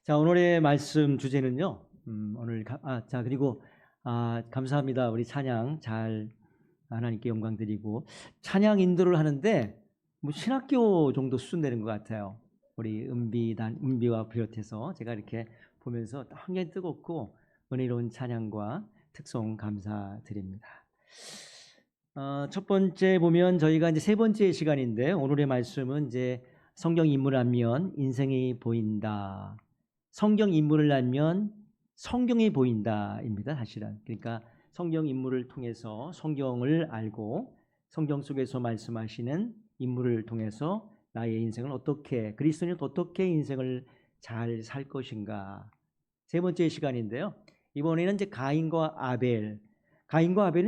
자, 오늘의 말씀 주제는요. 그리고 감사합니다. 우리 찬양 잘 하나님께 영광 드리고 찬양 인도를 하는데 뭐 신학교 정도 수준 되는 것 같아요. 우리 은비와 비롯해서 제가 이렇게 보면서 굉장히 뜨겁고 은혜로운 찬양과 특송 감사드립니다. 첫 번째 보면 저희가 이제 세 번째 시간인데 오늘의 말씀은 이제 성경 인물을 알면 인생이 보인다. 성경 인물을 알면 성경이 보인다입니다. 사실은. 그러니까 성경 인물을 통해서 성경을 알고 성경 속에서 말씀하시는 인물을 통해서 나의 인생을 그리스도인은 어떻게 인생을 잘 살 것인가. 세 번째 시간인데요. 이번에는 이제 가인과 아벨은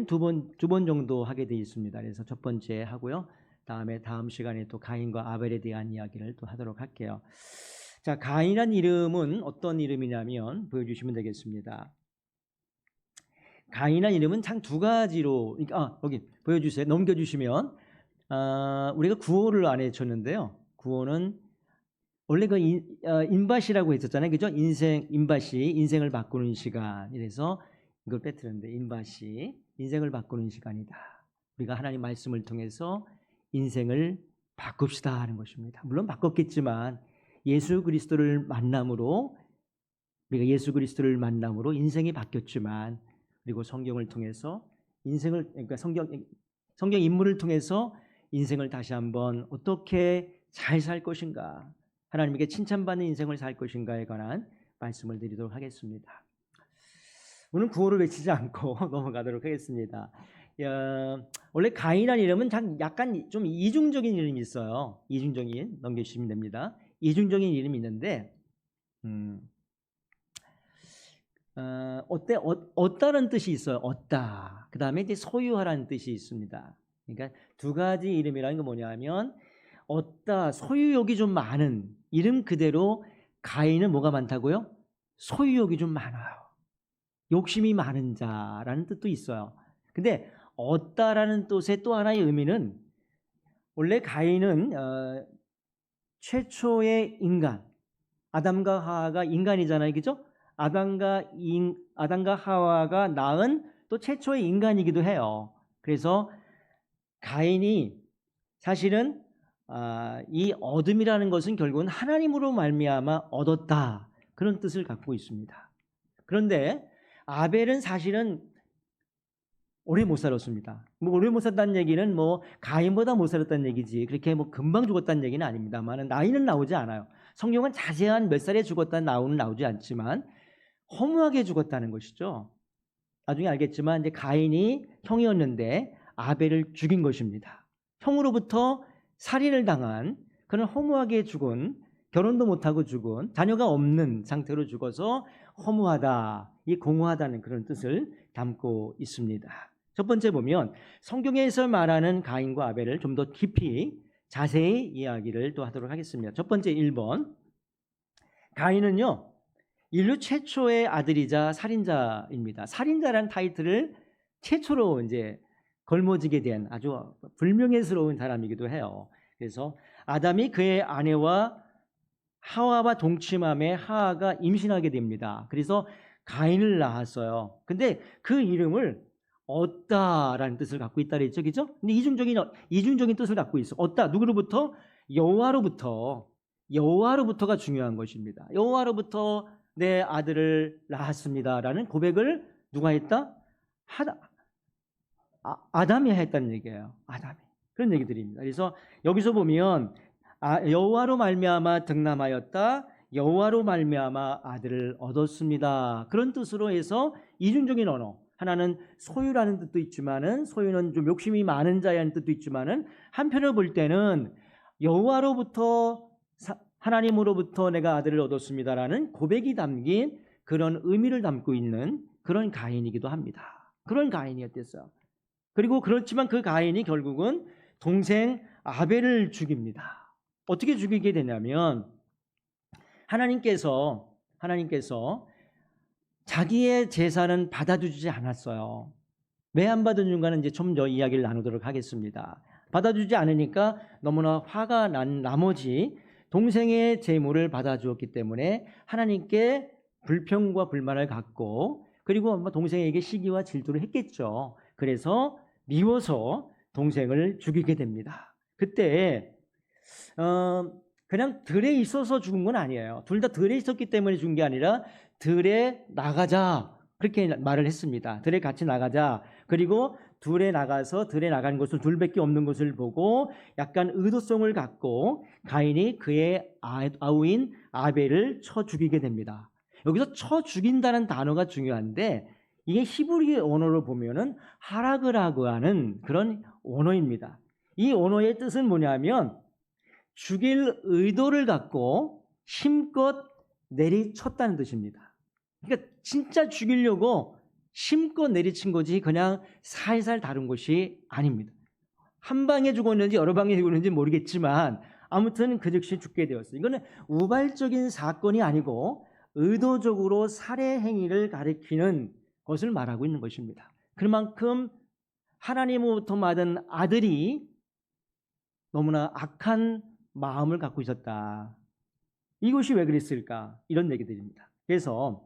두 번 정도 하게 되어 있습니다. 그래서 첫 번째 하고요. 다음 시간에 또 가인과 아벨에 대한 이야기를 또 하도록 할게요. 자, 가인이라는 이름은 어떤 이름이냐면 보여주시면 되겠습니다. 가인이라는 이름은 참 두 가지로, 여기 보여주세요. 넘겨주시면 우리가 구호를 안 해줬는데요. 구호는 원래 인밭이라고 했었잖아요, 그죠? 인밭이 인생을 바꾸는 시간. 이래서 이걸 빼뜨렸는데 인밭이 인생을 바꾸는 시간이다. 우리가 하나님 말씀을 통해서 인생을 바꿉시다 하는 것입니다. 물론 바꿨겠지만 예수 그리스도를 만남으로 인생이 바뀌었지만 그리고 성경을 통해서 성경 인물을 통해서 인생을 다시 한번 어떻게 잘 살 것인가, 하나님에게 칭찬받는 인생을 살 것인가에 관한 말씀을 드리도록 하겠습니다. 오늘 구호를 외치지 않고 넘어가도록 하겠습니다. 원래 가인이라는 이름은 약간 좀 이중적인 이름이 있어요. 이중적인, 넘겨주시면 됩니다. 이중적인 이름이 있는데 얻다라는 뜻이 있어요. 얻다. 그 다음에 이제 소유하라는 뜻이 있습니다. 그러니까 두 가지 이름이라는 게 뭐냐면 얻다, 소유욕이 좀 많은 이름 그대로 가인은 뭐가 많다고요? 소유욕이 좀 많아요. 욕심이 많은 자라는 뜻도 있어요. 근데 얻다라는 뜻의 또 하나의 의미는 원래 가인은 최초의 인간, 아담과 하와가 인간이잖아요, 그죠? 아담과 하와가 낳은 또 최초의 인간이기도 해요. 그래서 가인이 사실은 이 얻음이라는 것은 결국은 하나님으로 말미암아 얻었다, 그런 뜻을 갖고 있습니다. 그런데 아벨은 사실은 오래 못 살았습니다. 오래 못 살았다는 얘기는 가인보다 못 살았다는 얘기지 그렇게 금방 죽었다는 얘기는 아닙니다만 나이는 나오지 않아요. 성경은 자세한 몇 살에 죽었다는 나오지 않지만 허무하게 죽었다는 것이죠. 나중에 알겠지만 이제 가인이 형이었는데 아벨을 죽인 것입니다. 형으로부터 살인을 당한 그런 허무하게 죽은, 결혼도 못하고 죽은, 자녀가 없는 상태로 죽어서 허무하다, 공허하다는 그런 뜻을 담고 있습니다. 첫 번째 보면 성경에서 말하는 가인과 아벨을 좀 더 깊이 자세히 이야기를 또 하도록 하겠습니다. 첫 번째 1번, 가인은요 인류 최초의 아들이자 살인자입니다. 살인자라는 타이틀을 최초로 이제 걸머지게 된 아주 불명예스러운 사람이기도 해요. 그래서 아담이 그의 아내와 하와와 동침함에 하와가 임신하게 됩니다. 그래서 가인을 낳았어요. 근데 그 이름을 얻다라는 뜻을 갖고 있다 그랬죠, 그죠? 근데 이중적인 뜻을 갖고 있어. 얻다, 누구로부터? 여호와로부터가 중요한 것입니다. 여호와로부터 내 아들을 낳았습니다라는 고백을 누가 했다? 아담이 했다는 얘기예요. 아담이. 그런 얘기들입니다. 그래서 여기서 보면 여호와로 말미암아 득남하였다, 여호와로 말미암아 아들을 얻었습니다, 그런 뜻으로 해서 이중적인 언어, 하나는 소유라는 뜻도 있지만은, 소유는 좀 욕심이 많은 자라는 뜻도 있지만은, 한편으로 볼 때는 여호와로부터, 하나님으로부터 내가 아들을 얻었습니다라는 고백이 담긴 그런 의미를 담고 있는 그런 가인이기도 합니다. 그런 가인이었댔어요. 그리고 그렇지만 그 가인이 결국은 동생 아벨을 죽입니다. 어떻게 죽이게 되냐면 하나님께서 자기의 제사는 받아주지 않았어요. 왜 안 받아준가는 이제 좀 더 이야기를 나누도록 하겠습니다. 받아주지 않으니까 너무나 화가 난 나머지 동생의 재물을 받아주었기 때문에 하나님께 불평과 불만을 갖고, 그리고 아마 동생에게 시기와 질투를 했겠죠. 그래서 미워서 동생을 죽이게 됩니다. 그때 그냥 들에 있어서 죽은 건 아니에요. 둘 다 들에 있었기 때문에 죽은 게 아니라 들에 나가자, 그렇게 말을 했습니다. 들에 같이 나가자. 그리고 들에 나가서 들에 나간 것을 둘밖에 없는 것을 보고 약간 의도성을 갖고 가인이 그의 아우인 아벨을 쳐 죽이게 됩니다. 여기서 쳐 죽인다는 단어가 중요한데, 이게 히브리 언어로 보면은 하라그라고 하는 그런 언어입니다. 이 언어의 뜻은 뭐냐면 죽일 의도를 갖고 힘껏 내리쳤다는 뜻입니다. 그러니까 진짜 죽이려고 힘껏 내리친 거지 그냥 살살 다룬 것이 아닙니다. 한 방에 죽었는지 여러 방에 죽었는지 모르겠지만 아무튼 그 즉시 죽게 되었어요. 이거는 우발적인 사건이 아니고 의도적으로 살해 행위를 가리키는 것을 말하고 있는 것입니다. 그만큼 하나님으로부터 받은 아들이 너무나 악한 마음을 갖고 있었다. 이것이 왜 그랬을까? 이런 얘기들입니다. 그래서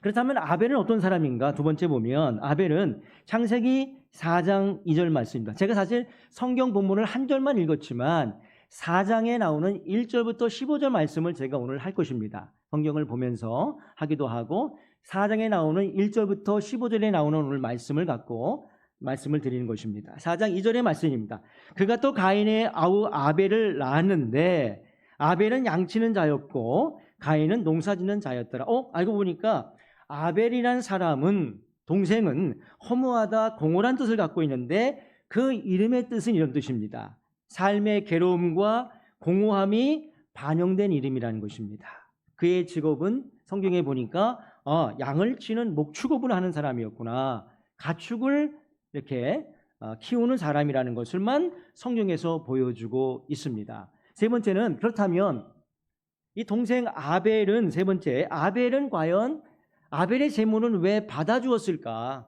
그렇다면 아벨은 어떤 사람인가? 두 번째 보면 아벨은 창세기 4장 2절 말씀입니다. 제가 사실 성경 본문을 한 절만 읽었지만 4장에 나오는 1절부터 15절 말씀을 제가 오늘 할 것입니다. 성경을 보면서 하기도 하고 4장에 나오는 1절부터 15절에 나오는 오늘 말씀을 갖고 말씀을 드리는 것입니다. 4장 2절의 말씀입니다. 그가 또 가인의 아우 아벨을 낳았는데 아벨은 양치는 자였고 가인은 농사짓는 자였더라. 알고 보니까 아벨이란 사람은, 동생은 허무하다, 공허한 뜻을 갖고 있는데 그 이름의 뜻은 이런 뜻입니다. 삶의 괴로움과 공허함이 반영된 이름이라는 것입니다. 그의 직업은 성경에 보니까 양을 치는 목축업을 하는 사람이었구나. 가축을 이렇게 키우는 사람이라는 것을만 성경에서 보여주고 있습니다. 세 번째는, 그렇다면 이 동생 아벨은, 세 번째, 아벨은 과연 아벨의 재물은 왜 받아주었을까?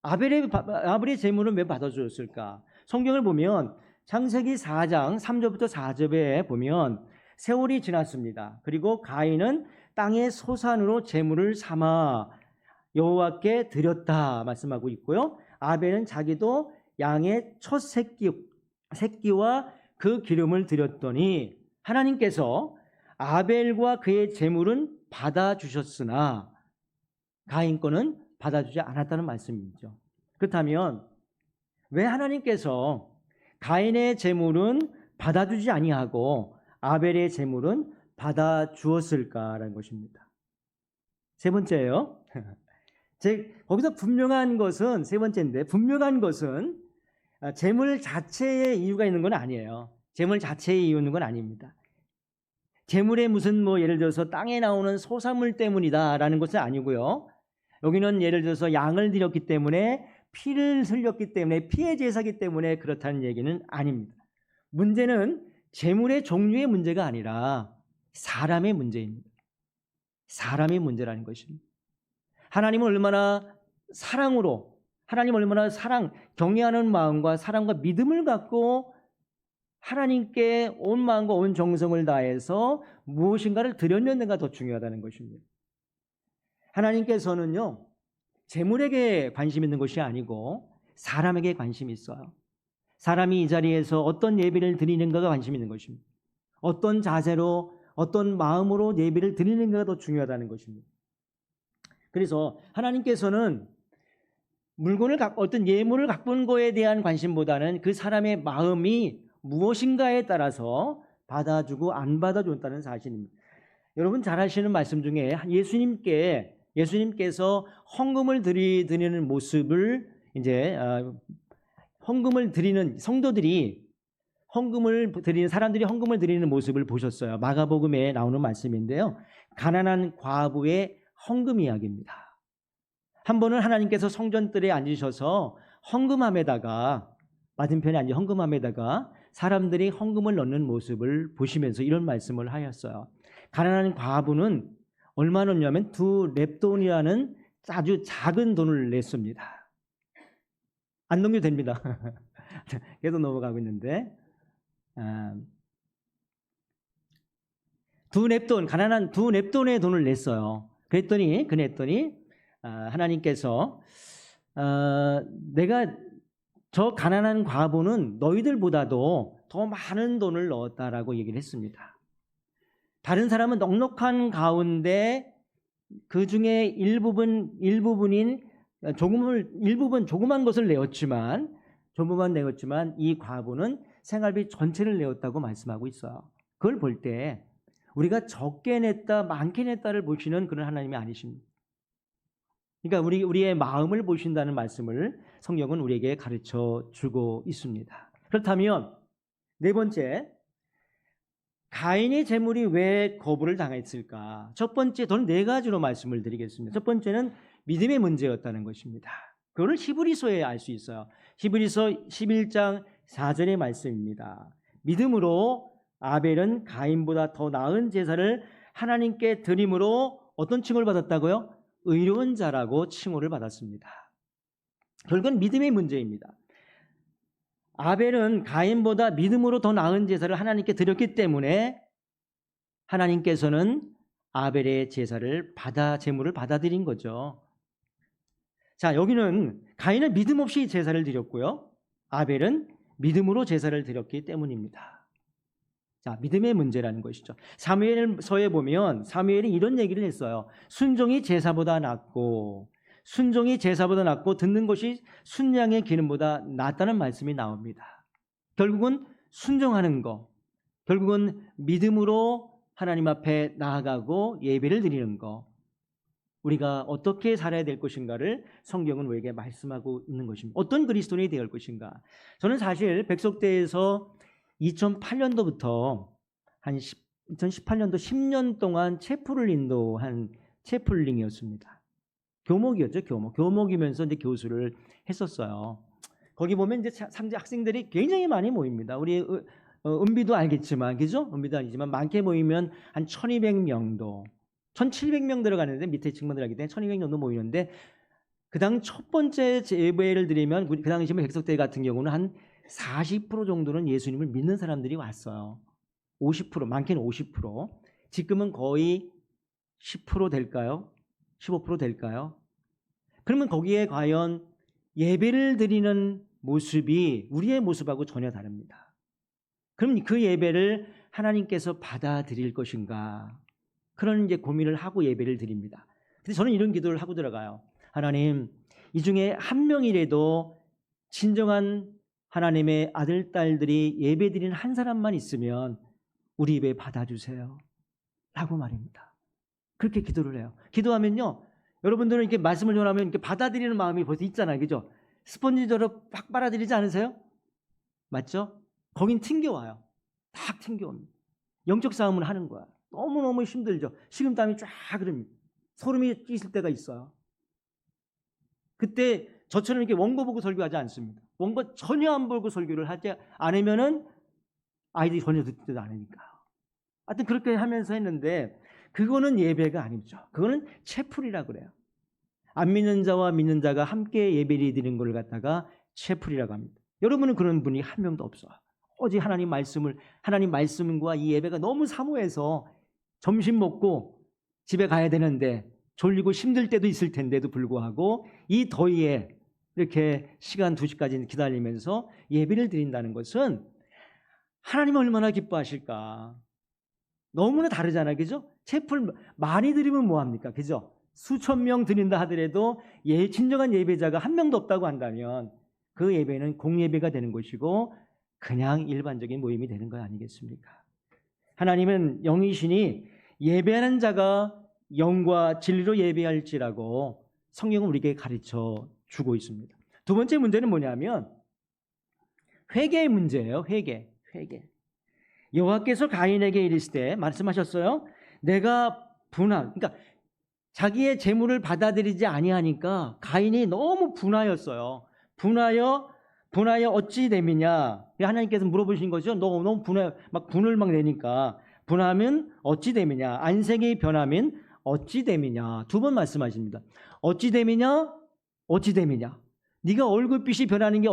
아벨의 재물은 왜 받아주었을까? 성경을 보면 창세기 4장 3절부터 4절에 보면 세월이 지났습니다. 그리고 가인은 땅의 소산으로 재물을 삼아 여호와께 드렸다 말씀하고 있고요. 아벨은 자기도 양의 첫 새끼와 그 기름을 드렸더니 하나님께서 아벨과 그의 재물은 받아주셨으나 가인 거는 받아주지 않았다는 말씀이죠. 그렇다면 왜 하나님께서 가인의 재물은 받아주지 아니하고 아벨의 재물은 받아주었을까라는 것입니다. 세 번째예요. 거기서 분명한 것은, 세 번째인데, 분명한 것은 재물 자체의 이유가 있는 건 아니에요. 재물 자체의 이유는 건 아닙니다. 재물의 무슨 예를 들어서 땅에 나오는 소산물 때문이다라는 것은 아니고요. 여기는 예를 들어서 양을 드렸기 때문에, 피를 흘렸기 때문에, 피의 제사기 때문에 그렇다는 얘기는 아닙니다. 문제는 재물의 종류의 문제가 아니라 사람의 문제입니다. 사람의 문제라는 것입니다. 하나님은 얼마나 경외하는 마음과 사랑과 믿음을 갖고 하나님께 온 마음과 온 정성을 다해서 무엇인가를 드렸는가 더 중요하다는 것입니다. 하나님께서는요, 재물에게 관심 있는 것이 아니고 사람에게 관심이 있어요. 사람이 이 자리에서 어떤 예배를 드리는가가 관심 있는 것입니다. 어떤 자세로, 어떤 마음으로 예배를 드리는가가 더 중요하다는 것입니다. 그래서 하나님께서는 어떤 예물을 갖고 온 거에 대한 관심보다는 그 사람의 마음이 무엇인가에 따라서 받아주고 안 받아줬다는 사실입니다. 여러분 잘 아시는 말씀 중에 예수님께서 헌금을 드리는 모습을 헌금을 드리는 성도들이 사람들이 헌금을 드리는 모습을 보셨어요. 마가복음에 나오는 말씀인데요. 가난한 과부의 헌금 이야기입니다. 한 번은 하나님께서 성전뜰에 앉으셔서 맞은편에 앉은 헌금함에다가 사람들이 헌금을 넣는 모습을 보시면서 이런 말씀을 하였어요. 가난한 과부는 얼마 넣냐면 2렙돈이라는 아주 작은 돈을 냈습니다. 안 넘겨도 됩니다. 계속 넘어가고 있는데 가난한 두 냅돈의 돈을 냈어요. 그랬더니 하나님께서 내가 저 가난한 과부는 너희들보다도 더 많은 돈을 넣었다라고 얘기를 했습니다. 다른 사람은 넉넉한 가운데 그 중에 일부분인 조그만 것을 내었지만 이 과부는 생활비 전체를 내었다고 말씀하고 있어요. 그걸 볼 때 우리가 적게 냈다, 많게 냈다를 보시는 그런 하나님이 아니십니다. 그러니까 우리의 마음을 보신다는 말씀을 성경은 우리에게 가르쳐 주고 있습니다. 그렇다면 네 번째, 가인의 재물이 왜 거부를 당했을까? 첫 번째, 저는 네 가지로 말씀을 드리겠습니다. 첫 번째는 믿음의 문제였다는 것입니다. 그거를 히브리서에 알 수 있어요. 히브리서 11장 4절의 말씀입니다. 믿음으로 아벨은 가인보다 더 나은 제사를 하나님께 드림으로 어떤 칭호를 받았다고요? 의로운 자라고 칭호를 받았습니다. 결국은 믿음의 문제입니다. 아벨은 가인보다 믿음으로 더 나은 제사를 하나님께 드렸기 때문에 하나님께서는 아벨의 제물을 받아들인 거죠. 자, 여기는 가인은 믿음 없이 제사를 드렸고요. 아벨은 믿음으로 제사를 드렸기 때문입니다. 자, 믿음의 문제라는 것이죠. 사무엘서에 보면 사무엘이 이런 얘기를 했어요. 순종이 제사보다 낫고 듣는 것이 순양의 기름보다 낫다는 말씀이 나옵니다. 결국은 순종하는 거, 결국은 믿음으로 하나님 앞에 나아가고 예배를 드리는 거, 우리가 어떻게 살아야 될 것인가를 성경은 우리에게 말씀하고 있는 것입니다. 어떤 그리스도인이 되어야 할 것인가. 저는 사실 백석대에서 2008년도부터 한 2018년도 10년 동안 채플을 인도한 채플링이었습니다. 교목이었죠. 교목이면서 이제 교수를 했었어요. 거기 보면 이제 학생들이 굉장히 많이 모입니다. 우리 은비도 알겠지만, 그죠? 은비도 알겠지만 많게 모이면 한 1200명도 1700명 들어가는데 밑에 친구들 하기 때문에 1200 정도 모이는데 그당 첫 번째 예배를 드리면 그 당시 백석대 같은 경우는 한 40% 정도는 예수님을 믿는 사람들이 왔어요. 50%, 많게는 50%. 지금은 거의 10% 될까요? 15% 될까요? 그러면 거기에 과연 예배를 드리는 모습이 우리의 모습하고 전혀 다릅니다. 그럼 그 예배를 하나님께서 받아들일 것인가? 그런 이제 고민을 하고 예배를 드립니다. 근데 저는 이런 기도를 하고 들어가요. 하나님, 이 중에 한 명이라도 진정한 하나님의 아들, 딸들이 예배 드리는 한 사람만 있으면 우리 예배 받아주세요. 라고 말입니다. 그렇게 기도를 해요. 기도하면요, 여러분들은 이렇게 말씀을 전하면 이렇게 받아들이는 마음이 벌써 있잖아요. 그죠? 스펀지처럼 팍 빨아들이지 않으세요? 맞죠? 거긴 튕겨와요. 딱 튕겨옵니다. 영적 싸움을 하는 거야. 너무너무 힘들죠. 식은땀이 쫙 흐릅니다. 소름이 끼실 때가 있어요. 그때 저처럼 이렇게 원고 보고 설교하지 않습니다. 원고 전혀 안 보고 설교를 하지 않으면은 아이들이 전혀 듣지도 않으니까. 하여튼 그렇게 하면서 했는데 그거는 예배가 아니죠. 그거는 채플이라고 그래요. 안 믿는 자와 믿는 자가 함께 예배를 드리는 걸 갖다가 채플이라고 합니다. 여러분은 그런 분이 한 명도 없어요. 오직 하나님 말씀과 이 예배가 너무 사모해서 점심 먹고 집에 가야 되는데 졸리고 힘들 때도 있을 텐데도 불구하고 이 더위에 이렇게 시간 2시까지 기다리면서 예배를 드린다는 것은 하나님 얼마나 기뻐하실까. 너무나 다르잖아요. 그죠? 채플 많이 드리면 뭐합니까? 그죠? 수천 명 드린다 하더라도 진정한 예배자가 한 명도 없다고 한다면 그 예배는 공예배가 되는 것이고 그냥 일반적인 모임이 되는 거 아니겠습니까? 하나님은 영이시니 예배하는 자가 영과 진리로 예배할지라고 성경은 우리에게 가르쳐 주고 있습니다. 두 번째 문제는 뭐냐면 회개의 문제예요. 회개. 여호와께서 가인에게 이르시되 말씀하셨어요. 내가 그러니까 자기의 재물을 받아들이지 아니하니까 가인이 너무 분하였어요. 분하여 어찌 됨이냐? 하나님께서 물어보신 거죠. 너무 분을 막 내니까 분하면 어찌 됨이냐? 안색이 변하면 어찌 됨이냐? 두 번 말씀하십니다. 어찌 됨이냐? 네가 얼굴빛이 변하는 게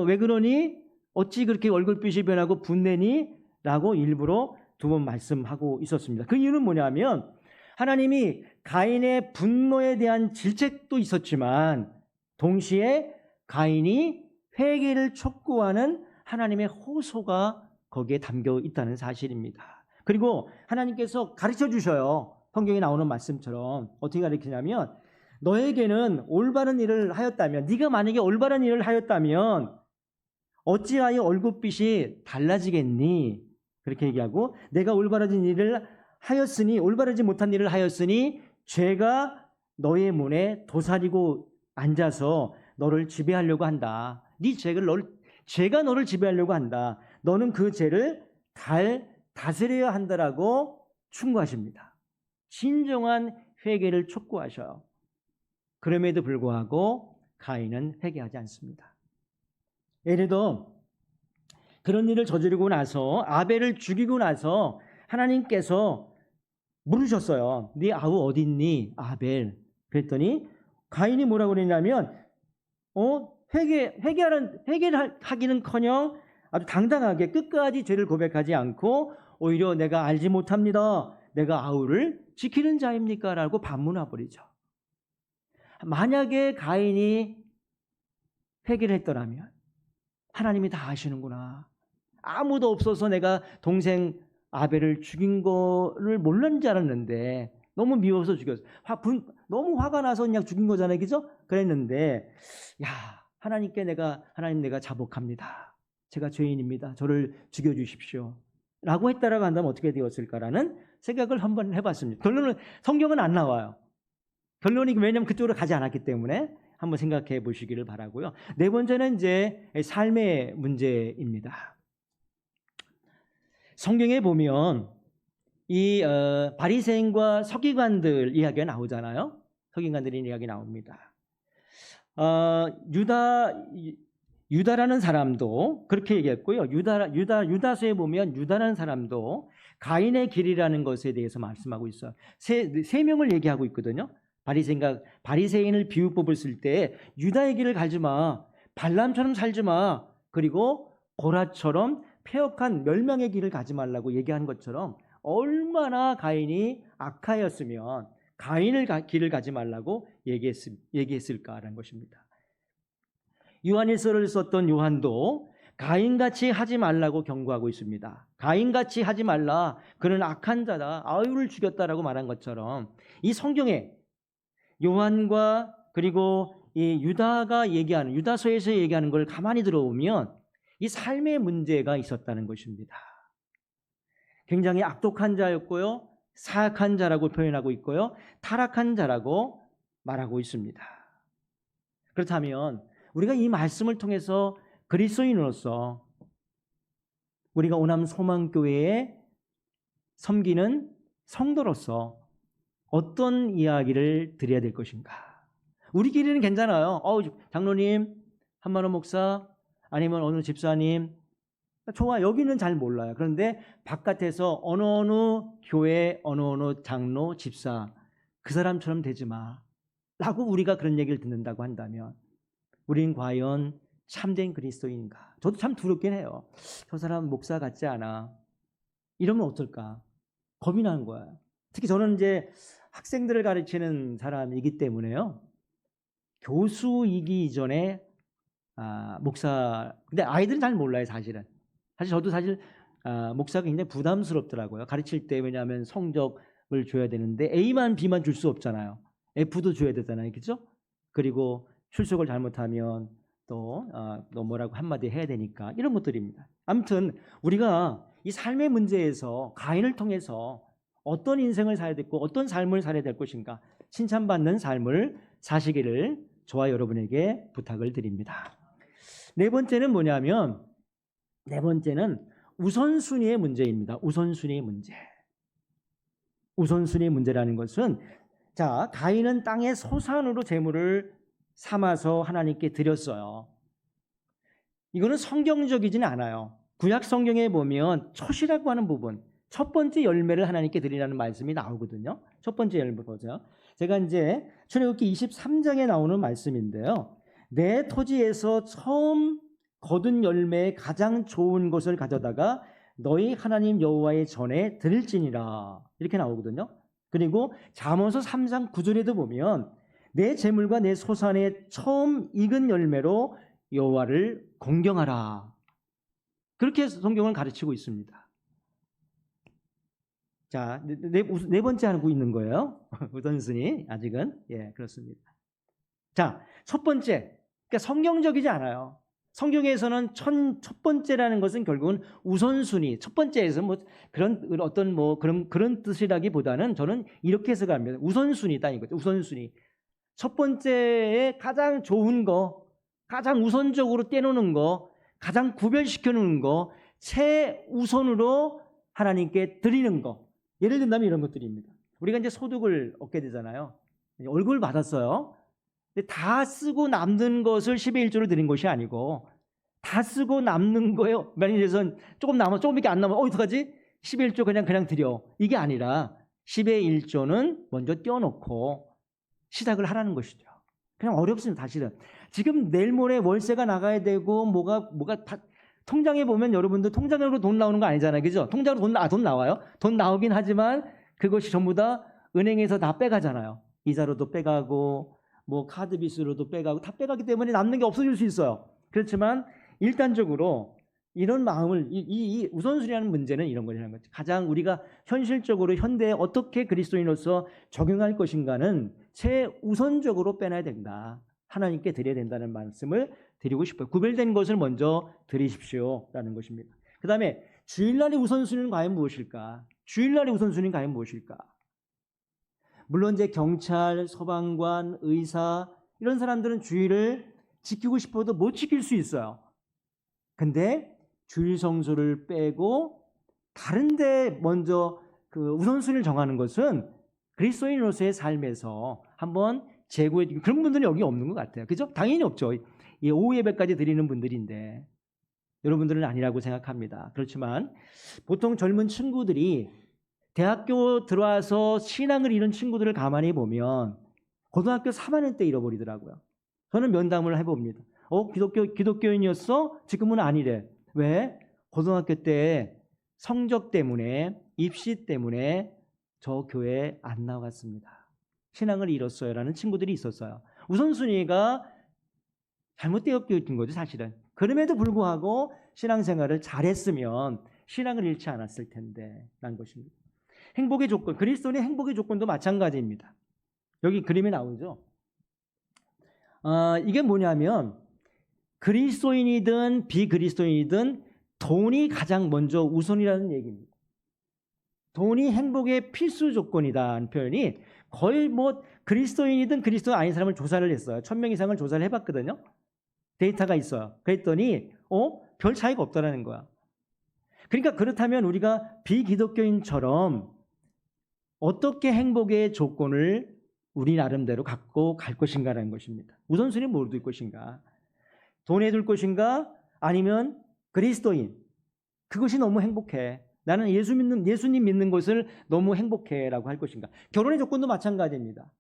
왜 그러니? 어찌 그렇게 얼굴빛이 변하고 분내니? 라고 일부러 두 번 말씀하고 있었습니다. 그 이유는 뭐냐면 하나님이 가인의 분노에 대한 질책도 있었지만 동시에 가인이 회개를 촉구하는 하나님의 호소가 거기에 담겨 있다는 사실입니다. 그리고 하나님께서 가르쳐 주셔요. 성경에 나오는 말씀처럼 어떻게 가르치냐면 너에게는 올바른 일을 하였다면, 네가 만약에 올바른 일을 하였다면 어찌하여 얼굴빛이 달라지겠니? 그렇게 얘기하고, 내가 올바른 일을 하였으니, 올바르지 못한 일을 하였으니 죄가 너의 문에 도사리고 앉아서 너를 지배하려고 한다. 죄가 너를 지배하려고 한다. 너는 그 죄를 다스려야 한다라고 충고하십니다. 진정한 회개를 촉구하셔요. 그럼에도 불구하고 가인은 회개하지 않습니다. 예를 들어 그런 일을 저지르고 나서, 아벨을 죽이고 나서 하나님께서 물으셨어요. 네 아우 어디 있니, 아벨? 그랬더니 가인이 뭐라고 그랬냐면 회개를 하기는커녕 아주 당당하게 끝까지 죄를 고백하지 않고 오히려 내가 알지 못합니다, 내가 아우를 지키는 자입니까? 라고 반문해 버리죠. 만약에 가인이 회개를 했더라면 하나님이 다 아시는구나, 아무도 없어서 내가 동생 아벨을 죽인 거를 몰랐는 줄 알았는데 너무 미워서 죽였어. 너무 화가 나서 그냥 죽인 거잖아요, 그죠? 그랬는데 하나님 내가 자복합니다. 제가 죄인입니다. 저를 죽여주십시오. 라고 했다라고 한다면 어떻게 되었을까라는 생각을 한번 해봤습니다. 결론은 성경은 안 나와요. 결론이 왜냐하면 그쪽으로 가지 않았기 때문에 한번 생각해 보시기를 바라고요. 네 번째는 이제 삶의 문제입니다. 성경에 보면 이 바리새인과 서기관들 이야기가 나오잖아요. 서기관들의 이야기 나옵니다. 유다라는 사람도 그렇게 얘기했고요. 유다서에 보면 유다라는 사람도 가인의 길이라는 것에 대해서 말씀하고 있어요. 세 명을 얘기하고 있거든요. 바리새인을 비유법을 쓸 때 유다의 길을 가지 마, 발람처럼 살지 마, 그리고 고라처럼 폐역한 멸망의 길을 가지 말라고 얘기한 것처럼 얼마나 가인이 악하였으면 가인의 길을 가지 말라고 얘기했을까라는 것입니다. 요한일서를 썼던 요한도 가인같이 하지 말라고 경고하고 있습니다. 가인같이 하지 말라, 그는 악한 자다, 아우를 죽였다라고 말한 것처럼 이 성경에 요한과 그리고 이 유다서에서 얘기하는 걸 가만히 들어보면 이 삶의 문제가 있었다는 것입니다. 굉장히 악독한 자였고요, 사악한 자라고 표현하고 있고요, 타락한 자라고 말하고 있습니다. 그렇다면 우리가 이 말씀을 통해서 그리스도인으로서 우리가 오남 소망교회에 섬기는 성도로서 어떤 이야기를 드려야 될 것인가? 우리끼리는 괜찮아요. 장로님, 한만호 목사, 아니면 어느 집사님, 좋아, 여기는 잘 몰라요. 그런데 바깥에서 어느 교회, 어느 장로, 집사, 그 사람처럼 되지 마 라고 우리가 그런 얘기를 듣는다고 한다면 우린 과연 참된 그리스도인인가? 저도 참 두렵긴 해요. 저 사람 목사 같지 않아. 이러면 어떨까? 겁이 나는 거예요. 특히 저는 이제 학생들을 가르치는 사람이기 때문에요. 교수이기 이전에 목사, 근데 아이들은 잘 몰라요, 사실은. 저도 목사가 굉장히 부담스럽더라고요. 가르칠 때. 왜냐하면 성적을 줘야 되는데 A만 B만 줄 수 없잖아요. F도 줘야 되잖아요, 그렇죠? 그리고 출석을 잘못하면 또 뭐라고 한마디 해야 되니까, 이런 것들입니다. 아무튼 우리가 이 삶의 문제에서 가인을 통해서 어떤 인생을 살아야 되고 어떤 삶을 살아야 될 것인가, 칭찬받는 삶을 사시기를 저와 여러분에게 부탁을 드립니다. 네 번째는 뭐냐면, 네 번째는 우선순위의 문제입니다. 우선순위의 문제. 우선순위의 문제라는 것은, 가인은 땅의 소산으로 제물을 삼아서 하나님께 드렸어요. 이거는 성경적이지는 않아요. 구약 성경에 보면 첫 이라고 하는 부분, 첫 번째 열매를 하나님께 드리라는 말씀이 나오거든요. 첫 번째 열매 보죠. 제가 이제 출애굽기 23장에 나오는 말씀인데요. 내 토지에서 처음 거둔 열매의 가장 좋은 것을 가져다가 너희 하나님 여호와의 전에 드릴지니라 이렇게 나오거든요. 그리고 잠언서 3장 9절에도 보면 내 재물과 내 소산의 처음 익은 열매로 여호와를 공경하라. 그렇게 성경을 가르치고 있습니다. 자, 네 번째 하고 있는 거예요. 우선순위 아직은 그렇습니다. 자, 첫 번째, 그러니까 성경적이지 않아요. 성경에서는 첫 번째라는 것은 결국은 우선순위, 첫 번째에서 뭐 그런 어떤 뭐 그런 뜻이라기보다는 저는 이렇게 해석합니다. 우선순위다 이거죠. 우선순위. 첫 번째에 가장 좋은 거, 가장 우선적으로 떼놓는 거, 가장 구별시켜 놓는 거, 최우선으로 하나님께 드리는 거. 예를 든다면 이런 것들입니다. 우리가 이제 소득을 얻게 되잖아요. 월급을 받았어요. 다 쓰고 남는 것을 10의 1조로 드린 것이 아니고 다 쓰고 남는 거예요. 만약에 조금밖에 안 남아. 어떡하지? 10의 1조 그냥 드려. 이게 아니라 10의 1조는 먼저 떼어놓고 시작을 하라는 것이죠. 그냥 어렵습니다. 사실은. 지금 내일 모레 월세가 나가야 되고 뭐가 다 통장에 보면 여러분들 통장으로 돈 나오는 거 아니잖아요. 그죠? 통장으로 돈 나와요. 돈 나오긴 하지만 그것이 전부 다 은행에서 다 빼가잖아요. 이자로도 빼가고 뭐 카드비스로도 빼가고 다 빼가기 때문에 남는 게 없어질 수 있어요. 그렇지만 일단적으로 이런 마음을 이 우선순위라는 문제는 이런 거라는 거죠. 가장 우리가 현실적으로 현대에 어떻게 그리스도인으로서 적용할 것인가는 최우선적으로 빼놔야 된다. 하나님께 드려야 된다는 말씀을 드리고 싶어요. 구별된 것을 먼저 드리십시오라는 것입니다. 그 다음에 주일날의 우선순위는 과연 무엇일까? 주일날의 우선순위는 과연 무엇일까? 물론 이제 경찰, 소방관, 의사 이런 사람들은 주일을 지키고 싶어도 못 지킬 수 있어요. 근데 주일 성수를 빼고 다른 데 먼저 그 우선순위를 정하는 것은 그리스도인으로서의 삶에서 한번 제고해 주고 그런 분들은 여기 없는 것 같아요. 그죠? 당연히 없죠. 이 오후 예배까지 드리는 분들인데 여러분들은 아니라고 생각합니다. 그렇지만 보통 젊은 친구들이 대학교 들어와서 신앙을 잃은 친구들을 가만히 보면 고등학교 3학년 때 잃어버리더라고요. 저는 면담을 해봅니다. 기독교인이었어? 지금은 아니래. 왜? 고등학교 때 성적 때문에 입시 때문에 저 교회에 안 나갔습니다. 신앙을 잃었어요 라는 친구들이 있었어요. 우선순위가 잘못되어 있는 거죠 사실은. 그럼에도 불구하고 신앙생활을 잘했으면 신앙을 잃지 않았을 텐데 라는 것입니다. 행복의 조건, 그리스도인의 행복의 조건도 마찬가지입니다. 여기 그림이 나오죠. 이게 뭐냐면 그리스도인이든 비그리스도인이든 돈이 가장 먼저 우선이라는 얘기입니다. 돈이 행복의 필수 조건이다는 표현이 거의 뭐 그리스도인이든 그리스도인 아닌 사람을 조사를 했어요. 1000명 이상을 조사를 해봤거든요. 데이터가 있어요. 그랬더니 별 차이가 없다라는 거야. 그러니까 그렇다면 우리가 비기독교인처럼 어떻게 행복의 조건을 우리 나름대로 갖고 갈 것인가라는 것입니다. 우선순위는 뭘 둘 것인가? 돈에 둘 것인가? 아니면 그리스도인. 그것이 너무 행복해. 나는 예수님 믿는 것을 너무 행복해라고 할 것인가? 결혼의 조건도 마찬가지입니다.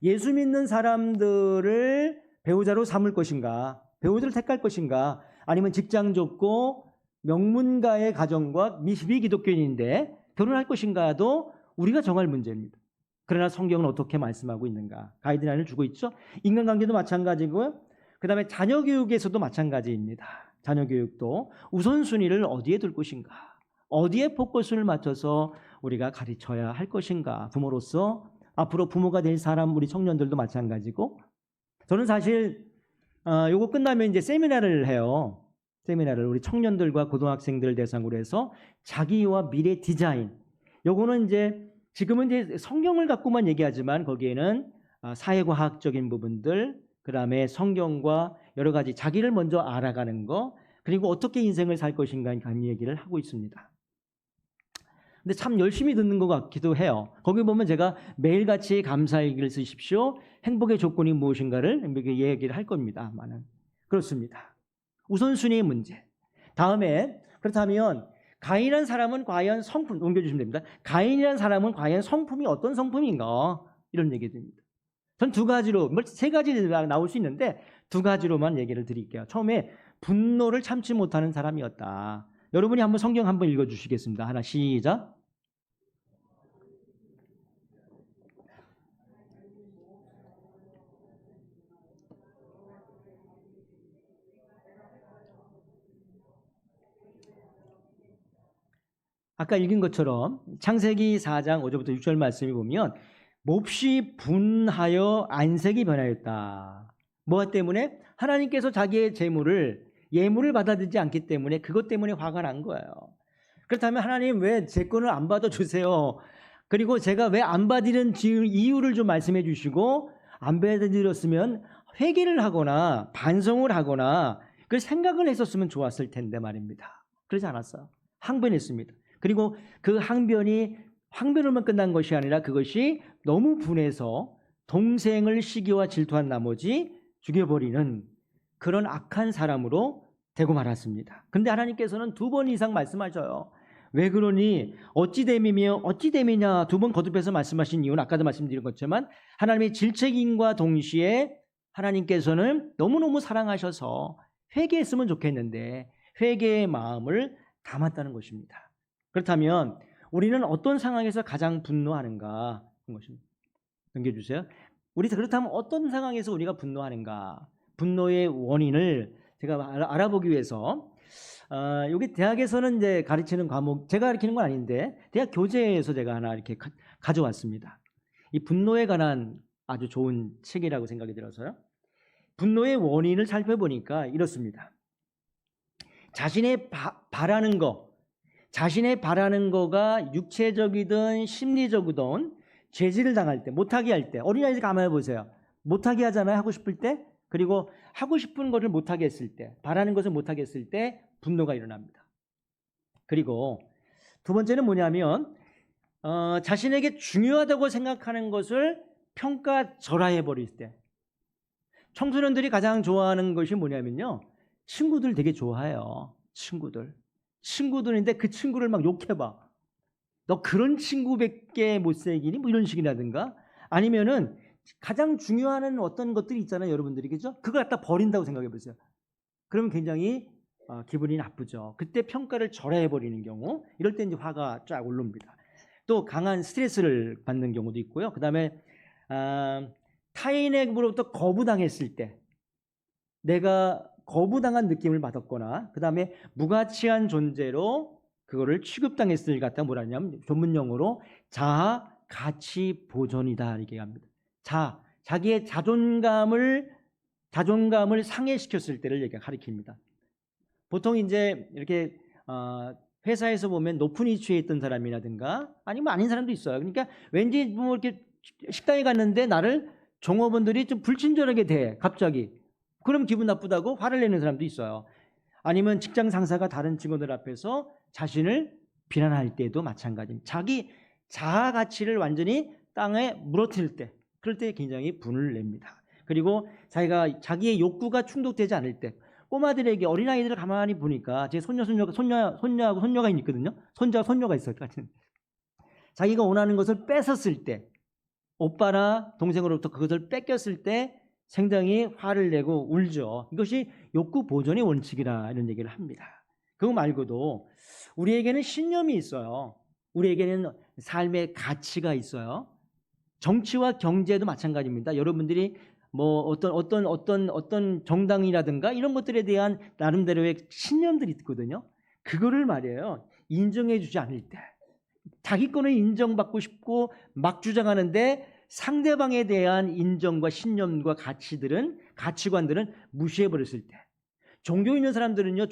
예수 믿는 사람들을 배우자로 삼을 것인가? 배우자를 택할 것인가? 아니면 직장 좋고 명문가의 가정과 비기독교인인데 결혼할 것인가도 우리가 정할 문제입니다. 그러나 성경은 어떻게 말씀하고 있는가? 가이드라인을 주고 있죠. 인간관계도 마찬가지고요. 그 다음에 자녀 교육에서도 마찬가지입니다. 자녀 교육도 우선순위를 어디에 둘 것인가? 어디에 포커스를 맞춰서 우리가 가르쳐야 할 것인가? 부모로서 앞으로 부모가 될 사람 우리 청년들도 마찬가지고 저는 사실 요거 끝나면 이제 세미나를 해요. 세미나를 우리 청년들과 고등학생들 대상으로 해서 자기와 미래 디자인. 요거는 이제 지금은 이제 성경을 갖고만 얘기하지만 거기에는 사회과학적인 부분들, 그다음에 성경과 여러 가지 자기를 먼저 알아가는 거, 그리고 어떻게 인생을 살 것인가에 관한 얘기를 하고 있습니다. 근데 참 열심히 듣는 것 같기도 해요. 거기 보면 제가 매일같이 감사일기를 쓰십시오. 행복의 조건이 무엇인가를 얘기를 할 겁니다. 아마는. 그렇습니다. 우선순위의 문제. 다음에 그렇다면 가인이라는 사람은 과연 성품, 옮겨주시면 됩니다. 가인이라는 사람은 과연 성품이 어떤 성품인가? 이런 얘기 드립니다. 전 두 가지로, 세 가지 나올 수 있는데 두 가지로만 얘기를 드릴게요. 처음에 분노를 참지 못하는 사람이었다. 여러분이 한번 성경 한번 읽어주시겠습니다. 하나 시작. 아까 읽은 것처럼 창세기 4장 5절부터 6절 말씀에 보면 몹시 분하여 안색이 변하였다. 무엇 때문에? 하나님께서 자기의 예물을 받아들이지 않기 때문에 그것 때문에 화가 난 거예요. 그렇다면 하나님 왜 제 거는 안 받아주세요? 그리고 제가 왜 안 받으는 이유를 좀 말씀해 주시고 안 받아들였으면 회개를 하거나 반성을 하거나 그 생각을 했었으면 좋았을 텐데 말입니다. 그러지 않았어요. 항변했습니다. 그리고 그 항변으로만 끝난 것이 아니라 그것이 너무 분해서 동생을 시기와 질투한 나머지 죽여버리는 그런 악한 사람으로 되고 말았습니다. 그런데 하나님께서는 2번 이상 말씀하셔요. 왜 그러니 어찌 됨이며 어찌 됨이냐 2번 거듭해서 말씀하신 이유는 아까도 말씀드린 것처럼 하나님의 질책임과 동시에 하나님께서는 너무너무 사랑하셔서 회개했으면 좋겠는데 회개의 마음을 담았다는 것입니다. 그렇다면 우리는 어떤 상황에서 가장 분노하는가? 넘겨주세요. 우리 그렇다면 어떤 상황에서 우리가 분노하는가? 분노의 원인을 제가 알아보기 위해서 여기 대학에서는 이제 가르치는 과목, 제가 가르치는 건 아닌데 대학 교재에서 제가 하나 이렇게 가져왔습니다. 이 분노에 관한 아주 좋은 책이라고 생각이 들어서요. 분노의 원인을 살펴보니까 이렇습니다. 자신의 바라는 거가 육체적이든 심리적이든 제지를 당할 때, 못하게 할 때, 어린아이들 가만히 보세요. 못하게 하잖아요, 하고 싶을 때. 그리고 하고 싶은 것을 못하게 했을 때, 바라는 것을 못하게 했을 때 분노가 일어납니다. 그리고 2번째는 뭐냐면 자신에게 중요하다고 생각하는 것을 평가절하해버릴 때. 청소년들이 가장 좋아하는 것이 뭐냐면요, 친구들 되게 좋아해요. 친구들인데 그 친구를 막 욕해봐. 너 그런 친구밖에 못 사귀니? 뭐 이런 식이라든가. 아니면은 가장 중요한 어떤 것들이 있잖아요, 여러분들이. 그죠? 그걸 갖다 버린다고 생각해 보세요. 그러면 굉장히 기분이 나쁘죠. 그때 평가를 절하해버리는 경우, 이럴 때 이제 화가 쫙 올라옵니다. 또 강한 스트레스를 받는 경우도 있고요. 그 다음에 타인에게로부터 거부당했을 때, 내가 거부당한 느낌을 받았거나, 그 다음에 무가치한 존재로 그거를 취급당했을 때 갖다 뭐라 하냐면 전문 용어로 자아 가치 보존이다 이렇게 합니다. 자기의 자존감을 상해시켰을 때를 얘기가 가리킵니다. 보통 이제 이렇게 회사에서 보면 높은 위치에 있던 사람이라든가 아니면 아닌 사람도 있어요. 그러니까 왠지 뭐 이렇게 식당에 갔는데 나를 종업원들이 좀 불친절하게 대, 갑자기. 그럼 기분 나쁘다고 화를 내는 사람도 있어요. 아니면 직장 상사가 다른 직원들 앞에서 자신을 비난할 때도 마찬가지입니다. 자기 자아 가치를 완전히 땅에 무너뜨릴 때, 그럴 때 굉장히 분을 냅니다. 그리고 자기의 욕구가 충족되지 않을 때, 꼬마들에게, 어린아이들을 가만히 보니까 제 손녀하고 손녀가 있거든요. 손자와 손녀가 있어요. 자기가 원하는 것을 뺏었을 때, 오빠나 동생으로부터 그것을 뺏겼을 때 상당히 화를 내고 울죠. 이것이 욕구 보존의 원칙이라 이런 얘기를 합니다. 그거 말고도 우리에게는 신념이 있어요. 우리에게는 삶의 가치가 있어요. 정치와 경제도 마찬가지입니다. 여러분들이 뭐 어떤 정당이라든가 이런 것들에 대한 나름대로의 신념들이 있거든요. 그거를 말이에요, 인정해 주지 않을 때, 자기 거는 인정받고 싶고 막 주장하는데 상대방에 대한 인정과 신념과 가치관들은 무시해 버렸을 때, 종교 있는 사람들은요,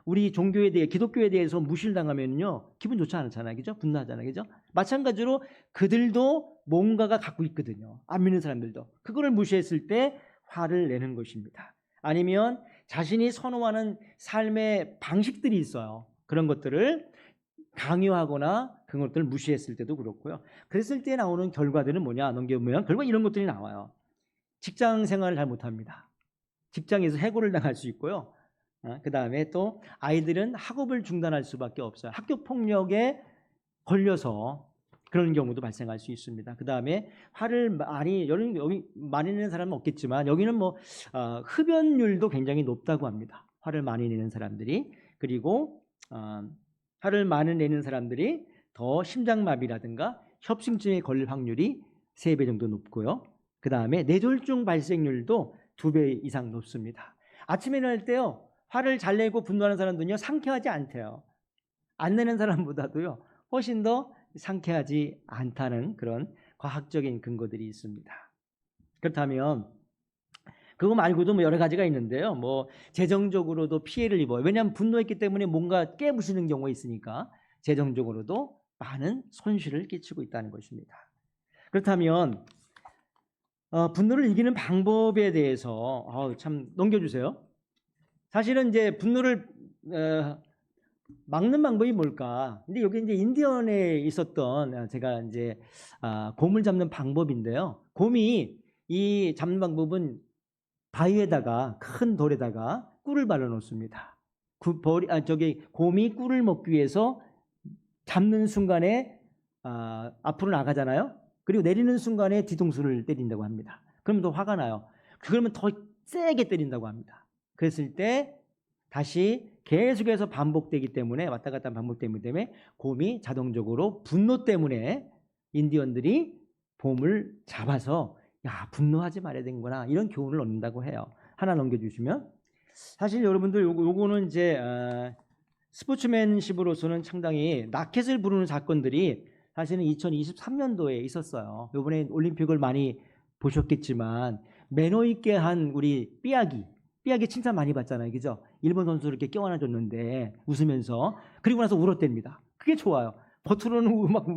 우리 종교에 대해, 기독교에 대해서 무시를 당하면요 기분 좋지 않잖아요, 그죠? 분노하잖아요, 그죠? 마찬가지로 그들도 뭔가가 갖고 있거든요. 안 믿는 사람들도 그거를 무시했을 때 화를 내는 것입니다. 아니면 자신이 선호하는 삶의 방식들이 있어요. 그런 것들을 강요하거나 그런 것들을 무시했을 때도 그렇고요. 그랬을 때 나오는 결과들은 뭐냐? 넘겨보면 결과 이런 것들이 나와요. 직장 생활을 잘 못합니다. 직장에서 해고를 당할 수 있고요. 그 다음에 또 아이들은 학업을 중단할 수밖에 없어요. 학교 폭력에 걸려서 그런 경우도 발생할 수 있습니다. 그 다음에 화를 여기 많이 내는 사람은 없겠지만 여기는 흡연율도 굉장히 높다고 합니다. 화를 많이 내는 사람들이. 그리고 화를 많이 내는 사람들이 더 심장마비라든가 협심증에 걸릴 확률이 3배 정도 높고요. 그 다음에 뇌졸중 발생률도 2배 이상 높습니다. 아침에 일어날 때요, 화를 잘 내고 분노하는 사람들은요, 상쾌하지 않대요. 안 내는 사람보다도요, 훨씬 더 상쾌하지 않다는 그런 과학적인 근거들이 있습니다. 그렇다면 그거 말고도 뭐 여러 가지가 있는데요. 뭐 재정적으로도 피해를 입어요. 왜냐하면 분노했기 때문에 뭔가 깨부시는 경우가 있으니까 재정적으로도 많은 손실을 끼치고 있다는 것입니다. 그렇다면 분노를 이기는 방법에 대해서 참 넘겨주세요. 사실은 이제 분노를 막는 방법이 뭘까? 근데 여기 이제 인디언에 있었던 제가 이제 곰을 잡는 방법인데요. 곰이 이 잡는 방법은 바위에다가 큰 돌에다가 꿀을 발라 놓습니다. 곰이 꿀을 먹기 위해서 잡는 순간에 앞으로 나가잖아요. 그리고 내리는 순간에 뒤통수를 때린다고 합니다. 그러면 더 화가 나요. 그러면 더 세게 때린다고 합니다. 그랬을 때 다시 계속해서 반복되기 때문에, 왔다 갔다 반복되기 때문에 곰이 자동적으로 분노 때문에 인디언들이 곰을 잡아서 야, 분노하지 말아야 되는구나, 이런 교훈을 얻는다고 해요. 하나 넘겨주시면, 사실 여러분들 요거는 이제 스포츠맨십으로서는 상당히 라켓을 부르는 사건들이 사실은 2023년도에 있었어요. 이번에 올림픽을 많이 보셨겠지만 매너 있게 한 우리 삐아기 칭찬 많이 받잖아요, 그죠? 일본 선수 이렇게 껴안아줬는데 웃으면서, 그리고 나서 울었답니다. 그게 좋아요. 겉으로는 막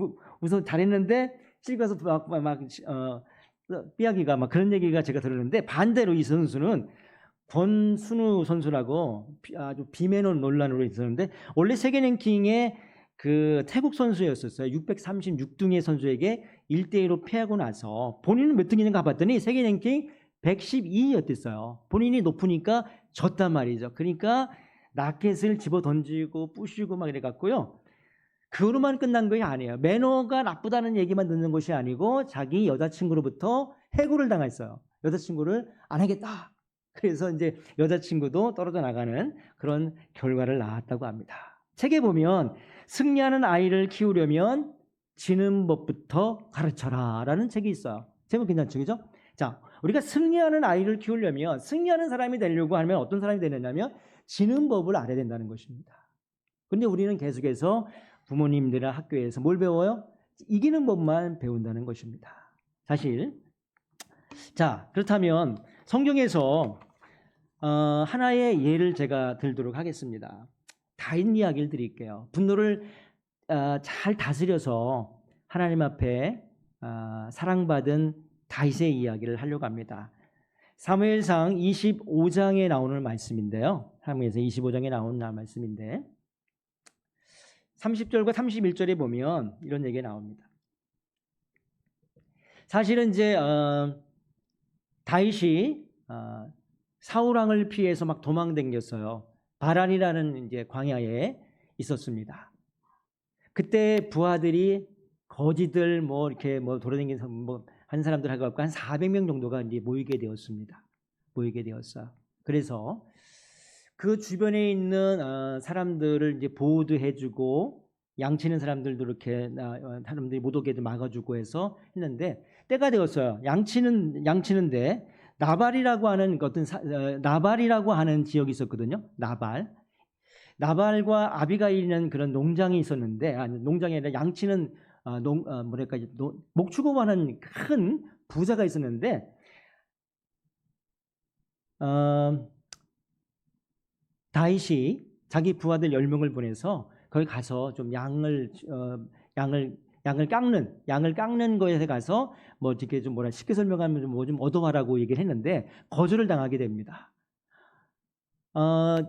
웃어 잘했는데 실기 가서 삐아기가 막 그런 얘기가 제가 들었는데, 반대로 이 선수는 권순우 선수라고 아주 비매너 논란으로 있었는데, 원래 세계 랭킹에 그 태국 선수였었어요. 636등의 선수에게 1대1로 패하고 나서 본인은 몇 등인가 봤더니 세계 랭킹 112였댔어요. 본인이 높으니까 졌단 말이죠. 그러니까 라켓을 집어 던지고 부시고 막 이래 갖고요. 그로만 끝난 것이 아니에요. 매너가 나쁘다는 얘기만 듣는 것이 아니고 자기 여자친구로부터 해고를 당했어요. 여자친구를 안 하겠다. 그래서 이제 여자친구도 떨어져 나가는 그런 결과를 낳았다고 합니다. 책에 보면 승리하는 아이를 키우려면 지는 법부터 가르쳐라 라는 책이 있어요. 제목 괜찮죠, 그죠? 자, 우리가 승리하는 아이를 키우려면, 승리하는 사람이 되려고 하면 어떤 사람이 되느냐면 지는 법을 알아야 된다는 것입니다. 근데 우리는 계속해서 부모님들이나 학교에서 뭘 배워요? 이기는 법만 배운다는 것입니다. 사실. 자, 그렇다면 성경에서 하나의 예를 제가 들도록 하겠습니다. 다윗 이야기를 드릴게요. 분노를 잘 다스려서 하나님 앞에 사랑받은 다윗의 이야기를 하려고 합니다. 사무엘상 25장에 나오는 말씀인데요. 사무엘상 25장에 나오는 말씀인데 30절과 31절에 보면 이런 얘기가 나옵니다. 사실은 이제 다윗이 사울 왕을 피해서 막 도망다녔어요. 바란이라는 이제 광야에 있었습니다. 그때 부하들이 거지들 뭐 이렇게 뭐 돌아다니면서 뭐 한 사람들 하고 한 400명 정도가 이제 모이게 되었습니다. 모이게 되었어요. 그래서 그 주변에 있는 사람들을 이제 보호도 해주고, 양치는 사람들도 이렇게 사람들이 못 오게 막아주고 해서 했는데, 때가 되었어요. 양치는데 나발이라고 하는 나발이라고 하는 지역이 있었거든요. 나발과 아비가일이라는 그런 농장이 있었는데, 농장이 아니라 양치는 목축업하는 큰 부자가 있었는데, 다윗이 자기 부하들 10명을 보내서 거기 가서 좀 양을 깎는 거에 가서 뭐 이렇게 좀 쉽게 설명하면 뭐 좀 얻어와라고 얘기를 했는데 거절을 당하게 됩니다.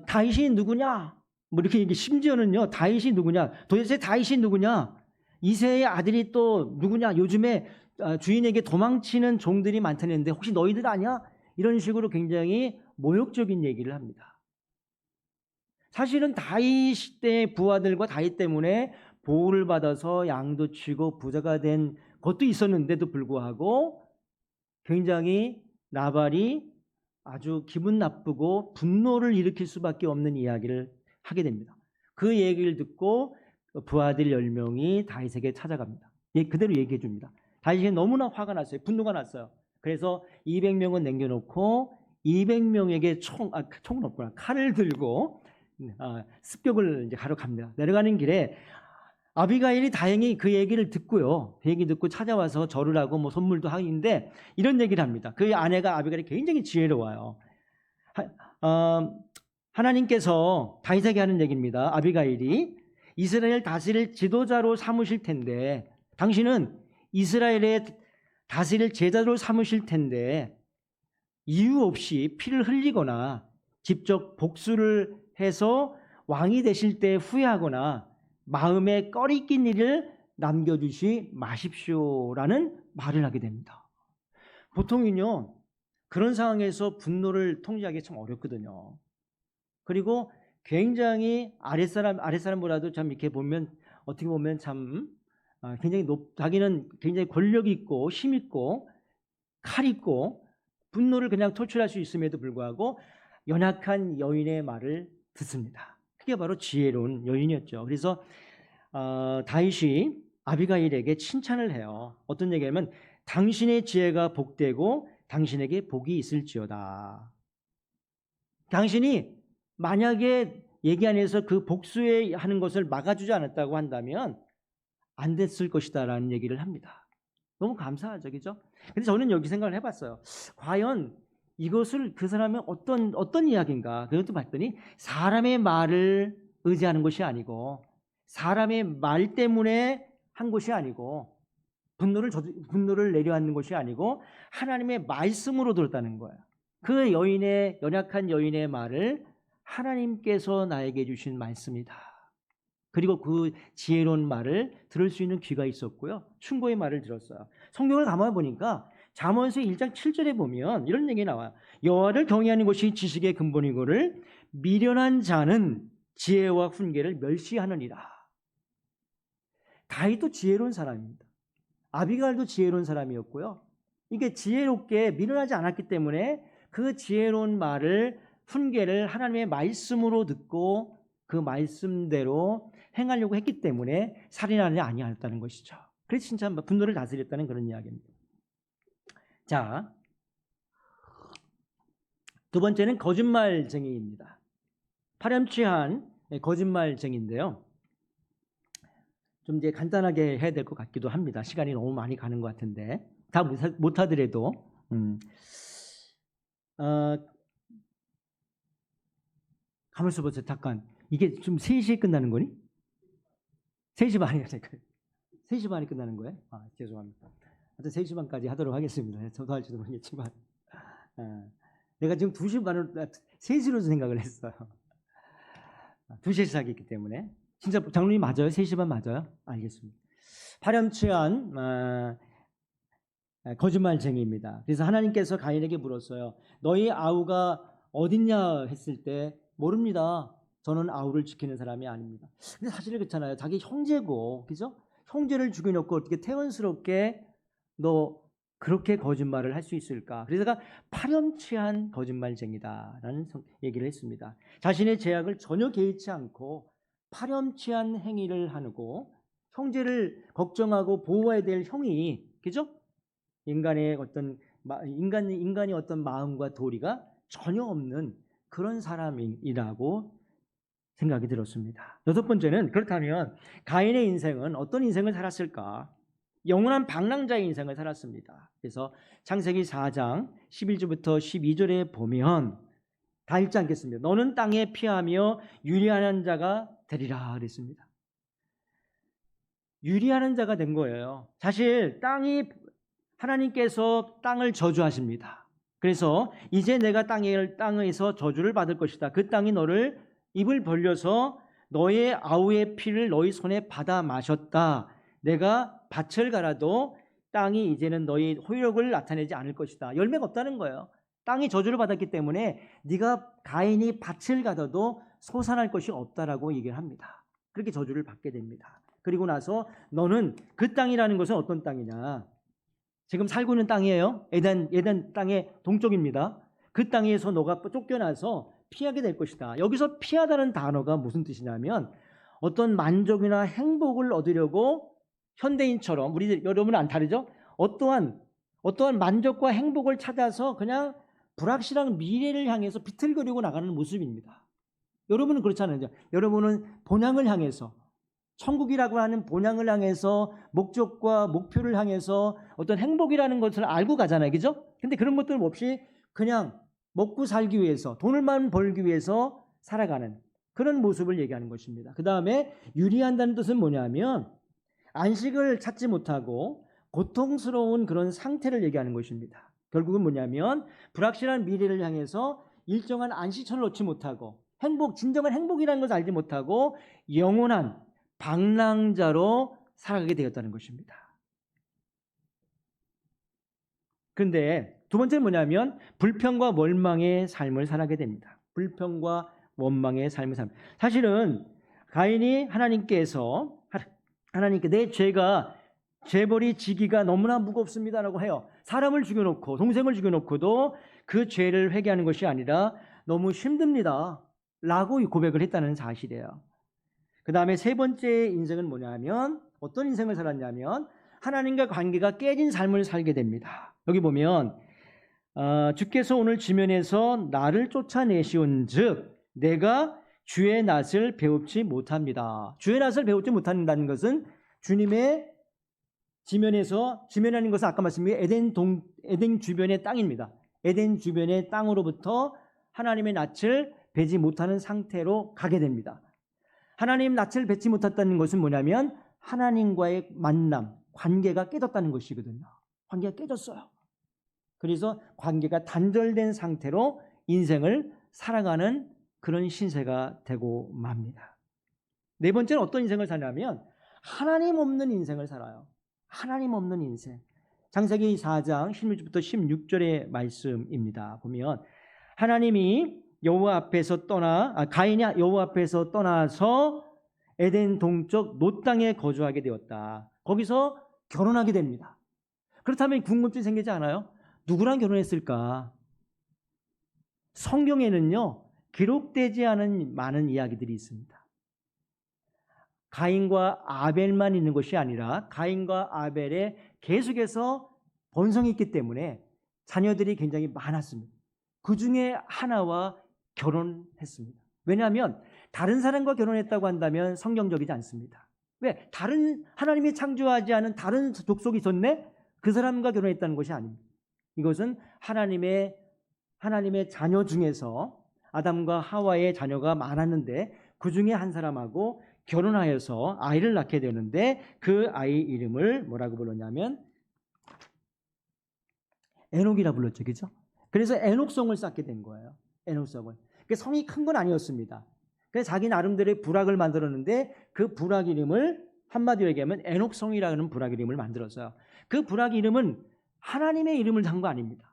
다윗이 누구냐? 뭐 이렇게 얘기, 심지어는요, 다윗이 누구냐? 도대체 다윗이 누구냐? 이새의 아들이 또 누구냐? 요즘에 주인에게 도망치는 종들이 많다는데 혹시 너희들 아니야? 이런 식으로 굉장히 모욕적인 얘기를 합니다. 사실은 다윗 때 부하들과 다윗 때문에 보호를 받아서 양도 치고 부자가 된 것도 있었는데도 불구하고 굉장히 나발이 아주 기분 나쁘고 분노를 일으킬 수밖에 없는 이야기를 하게 됩니다. 그 얘기를 듣고 부하들 10명이 다윗에게 찾아갑니다. 그대로 얘기해 줍니다. 다윗이 너무나 화가 났어요. 분노가 났어요. 그래서 200명은 남겨놓고 200명에게 총은 없구나. 칼을 들고 습격을 이제 가러 갑니다. 내려가는 길에 아비가일이 다행히 그 얘기를 듣고요. 그 얘기 듣고 찾아와서 절을 하고 뭐 선물도 하는데 이런 얘기를 합니다. 그 아내가 아비가일이 굉장히 지혜로워요. 하나님께서 다윗에게 하는 얘기입니다. 아비가일이 이스라엘 다스릴 지도자로 삼으실 텐데 당신은 이스라엘의 다스릴 제자로 삼으실 텐데 이유 없이 피를 흘리거나 직접 복수를 해서 왕이 되실 때 후회하거나 마음에 꺼리낀 일을 남겨주시 마십시오라는 말을 하게 됩니다. 보통은요 그런 상황에서 분노를 통제하기 참 어렵거든요. 그리고 굉장히 아랫사람보다도 참 이렇게 보면 어떻게 보면 참 굉장히 자기는 굉장히 권력 있고 힘 있고 칼 있고 분노를 그냥 토출할 수 있음에도 불구하고 연약한 여인의 말을 듣습니다. 그게 바로 지혜로운 여인이었죠. 그래서 다윗이 아비가일에게 칭찬을 해요. 어떤 얘기냐면 당신의 지혜가 복되고 당신에게 복이 있을지어다. 당신이 만약에 얘기 안에서 그 복수하는 것을 막아주지 않았다고 한다면 안 됐을 것이다 라는 얘기를 합니다. 너무 감사하죠, 그죠? 근데 저는 여기 생각을 해봤어요. 과연 이것을 그 사람의 어떤 이야기인가? 그것도 봤더니 사람의 말을 의지하는 것이 아니고 사람의 말 때문에 한 것이 아니고 분노를 내려앉는 것이 아니고 하나님의 말씀으로 들었다는 거예요. 그 연약한 여인의 말을 하나님께서 나에게 주신 말씀이다. 그리고 그 지혜로운 말을 들을 수 있는 귀가 있었고요. 충고의 말을 들었어요. 성경을 가만히 보니까 잠언서 1장 7절에 보면 이런 얘기 나와요. 여호와를 경외하는 것이 지식의 근본이고를 미련한 자는 지혜와 훈계를 멸시하느니라. 다윗도 지혜로운 사람입니다. 아비가일도 지혜로운 사람이었고요. 이게 지혜롭게 미련하지 않았기 때문에 그 지혜로운 말을 훈계를 하나님의 말씀으로 듣고 그 말씀대로 행하려고 했기 때문에 살인하지 아니하였다는 것이죠. 그래서 진짜 분노를 다스렸다는 그런 이야기입니다. 자, 두 번째는 거짓말쟁이입니다. 파렴치한 거짓말쟁이인데요. 좀 이제 간단하게 해야 될 것 같기도 합니다. 시간이 너무 많이 가는 것 같은데 다 못하더라도 가만있어 보세요. 잠깐. 이게 좀 3시에 끝나는 거니? 3시 반에 끝나는 3시 반에 끝나는 거예요? 죄송합니다. 하여튼 3시 반까지 하도록 하겠습니다. 저도 할지도 모르겠지만 내가 지금 2시 반을 3시로 생각을 했어요. 2시에 시작했기 때문에 진짜 장로님 맞아요? 3시 반 맞아요? 알겠습니다. 파렴치한 거짓말쟁이입니다. 그래서 하나님께서 가인에게 물었어요. 너희 아우가 어딨냐 했을 때 모릅니다. 저는 아우를 지키는 사람이 아닙니다. 근데 사실 그렇잖아요. 자기 형제고, 그죠? 형제를 죽여놓고 어떻게 태연스럽게 너 그렇게 거짓말을 할 수 있을까? 그래서 제가 파렴치한 거짓말쟁이다라는 얘기를 했습니다. 자신의 죄악을 전혀 개의치 않고 파렴치한 행위를 하고 형제를 걱정하고 보호해야 될 형이, 그죠? 인간의 어떤 인간의 어떤 마음과 도리가 전혀 없는 그런 사람이라고 생각이 들었습니다. 6번째는 그렇다면 가인의 인생은 어떤 인생을 살았을까? 영원한 방랑자의 인생을 살았습니다. 그래서 창세기 4장 11절부터 12절에 보면 다 읽지 않겠습니다. 너는 땅에 피하며 유리하는 자가 되리라 그랬습니다. 유리하는 자가 된 거예요. 사실 하나님께서 땅을 저주하십니다. 그래서 이제 내가 땅에서 저주를 받을 것이다. 그 땅이 너를 입을 벌려서 너의 아우의 피를 너희 손에 받아 마셨다. 내가 밭을 갈아도 땅이 이제는 너희 호력을 나타내지 않을 것이다. 열매가 없다는 거예요. 땅이 저주를 받았기 때문에 네가 가인이 밭을 가둬도 소산할 것이 없다라고 얘기를 합니다. 그렇게 저주를 받게 됩니다. 그리고 나서 너는 그 땅이라는 것은 어떤 땅이냐? 지금 살고 있는 땅이에요. 에덴 땅의 동쪽입니다. 그 땅에서 너가 쫓겨나서 피하게 될 것이다. 여기서 피하다는 단어가 무슨 뜻이냐면 어떤 만족이나 행복을 얻으려고 현대인처럼 여러분은 안 다르죠? 어떠한 만족과 행복을 찾아서 그냥 불확실한 미래를 향해서 비틀거리고 나가는 모습입니다. 여러분은 그렇지 않아요. 여러분은 본향을 향해서, 천국이라고 하는 본향을 향해서, 목적과 목표를 향해서 어떤 행복이라는 것을 알고 가잖아요. 그죠? 근데 그런 것들 없이 그냥 먹고 살기 위해서, 돈을만 벌기 위해서 살아가는 그런 모습을 얘기하는 것입니다. 그 다음에 유리한다는 뜻은 뭐냐면 안식을 찾지 못하고 고통스러운 그런 상태를 얘기하는 것입니다. 결국은 뭐냐면 불확실한 미래를 향해서 일정한 안식처를 놓지 못하고 진정한 행복이라는 것을 알지 못하고 영원한 방랑자로 살아가게 되었다는 것입니다. 그런데 두 번째는 뭐냐면 불평과 원망의 삶을 살아가게 됩니다. 불평과 원망의 삶을 살아갑니다. 사실은 가인이 하나님께 내 죄가 죄벌이 지기가 너무나 무겁습니다라고 해요. 사람을 죽여놓고 동생을 죽여놓고도 그 죄를 회개하는 것이 아니라 너무 힘듭니다 라고 고백을 했다는 사실이에요. 그 다음에 세 번째 인생은 뭐냐면 어떤 인생을 살았냐면 하나님과 관계가 깨진 삶을 살게 됩니다. 여기 보면 주께서 오늘 지면에서 나를 쫓아내시온 즉 내가 주의 낯을 배웁지 못합니다. 주의 낯을 배우지 못한다는 것은 주님의 지면이라는 것은 아까 말씀드린 에덴 주변의 땅입니다. 에덴 주변의 땅으로부터 하나님의 낯을 뵈지 못하는 상태로 가게 됩니다. 하나님 낯을 뵙지 못했다는 것은 뭐냐면 하나님과의 만남, 관계가 깨졌다는 것이거든요. 관계가 깨졌어요. 그래서 관계가 단절된 상태로 인생을 살아가는 그런 신세가 되고 맙니다. 네 번째는 어떤 인생을 사냐면 하나님 없는 인생을 살아요. 하나님 없는 인생. 창세기 4장 16절부터 16절의 말씀입니다. 보면 하나님이 가인이 여호와 앞에서 떠나서 에덴 동쪽 놋 땅에 거주하게 되었다. 거기서 결혼하게 됩니다. 그렇다면 궁금증이 생기지 않아요? 누구랑 결혼했을까? 성경에는요 기록되지 않은 많은 이야기들이 있습니다. 가인과 아벨만 있는 것이 아니라 가인과 아벨에 계속해서 번성이 있기 때문에 자녀들이 굉장히 많았습니다. 그 중에 하나와 결혼했습니다. 왜냐하면 다른 사람과 결혼했다고 한다면 성경적이지 않습니다. 왜? 다른 하나님이 창조하지 않은 다른 족속이 있었네? 그 사람과 결혼했다는 것이 아닙니다. 이것은 하나님의 자녀 중에서 아담과 하와의 자녀가 많았는데 그 중에 한 사람하고 결혼하여서 아이를 낳게 되는데 그 아이 이름을 뭐라고 불렀냐면 에녹이라 불렀죠. 그죠? 그래서 에녹성을 쌓게 된 거예요. 에녹성을. 성이 큰 건 아니었습니다. 그래서 자기 나름대로의 부락을 만들었는데 그 부락 이름을 한마디로 얘기하면 에녹성이라는 부락 이름을 만들었어요. 그 부락 이름은 하나님의 이름을 한 거 아닙니다.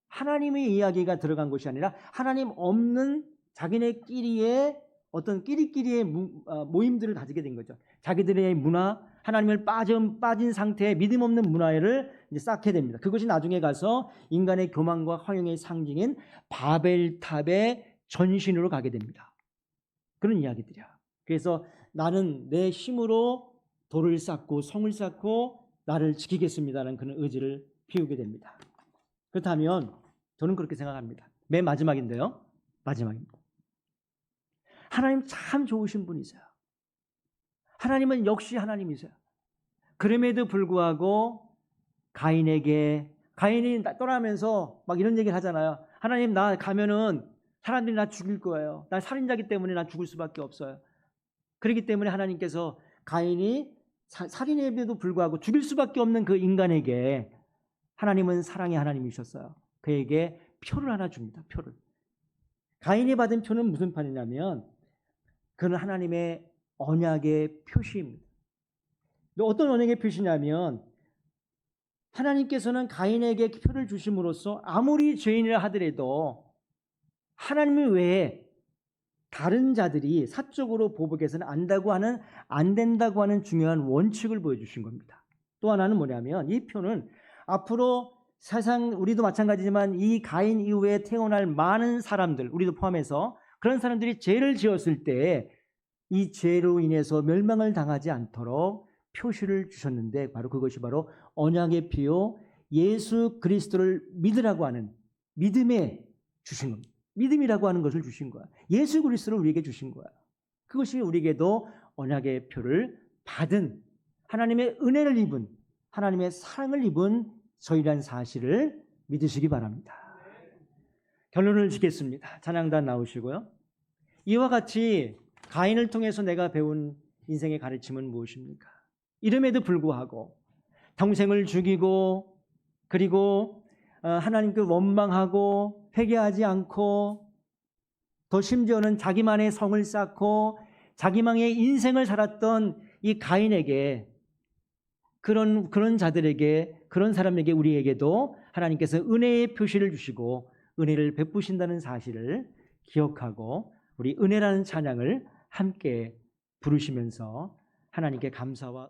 하나님의 이야기가 들어간 것이 아니라 하나님 없는 자기네끼리의 어떤 끼리끼리의 모임들을 가지게 된 거죠. 자기들의 문화, 하나님을 빠진 상태의 믿음 없는 문화를 이제 쌓게 됩니다. 그것이 나중에 가서 인간의 교만과 허영의 상징인 바벨탑의 전신으로 가게 됩니다. 그런 이야기들이야. 그래서 나는 내 힘으로 돌을 쌓고 성을 쌓고 나를 지키겠습니다라는 그런 의지를 피우게 됩니다. 그렇다면 저는 그렇게 생각합니다. 맨 마지막인데요. 마지막입니다. 하나님 참 좋으신 분이세요. 하나님은 역시 하나님이세요. 그럼에도 불구하고 가인이 떠나면서 막 이런 얘기를 하잖아요. 하나님 나 가면은 사람들이 나 죽일 거예요. 나 살인자기 때문에 나 죽을 수밖에 없어요. 그렇기 때문에 하나님께서 가인이 살인에도 불구하고 죽일 수밖에 없는 그 인간에게 하나님은 사랑의 하나님이셨어요. 그에게 표를 하나 줍니다. 표를. 가인이 받은 표는 무슨 판이냐면 그는 하나님의 언약의 표시입니다. 어떤 언약의 표시냐면 하나님께서는 가인에게 표를 주심으로써 아무리 죄인이라 하더라도 하나님 외에 다른 자들이 사적으로 보복해서는 안 된다고 하는 중요한 원칙을 보여주신 겁니다. 또 하나는 뭐냐면 이 표는 앞으로 세상 우리도 마찬가지지만 이 가인 이후에 태어날 많은 사람들 우리도 포함해서 그런 사람들이 죄를 지었을 때 이 죄로 인해서 멸망을 당하지 않도록 표시를 주셨는데 바로 그것이 바로 언약의 피요 예수 그리스도를 믿으라고 하는 믿음에 주신 겁니다. 믿음이라고 하는 것을 주신 거야. 예수 그리스도를 우리에게 주신 거야. 그것이 우리에게도 언약의 표를 받은 하나님의 은혜를 입은 하나님의 사랑을 입은 저희란 사실을 믿으시기 바랍니다. 결론을 짓겠습니다. 찬양단 나오시고요. 이와 같이 가인을 통해서 내가 배운 인생의 가르침은 무엇입니까? 이름에도 불구하고 동생을 죽이고 그리고 하나님께 원망하고 회개하지 않고 더 심지어는 자기만의 성을 쌓고 자기만의 인생을 살았던 이 가인에게 그런 자들에게 그런 사람에게 우리에게도 하나님께서 은혜의 표시를 주시고 은혜를 베푸신다는 사실을 기억하고 우리 은혜라는 찬양을 함께 부르시면서 하나님께 감사와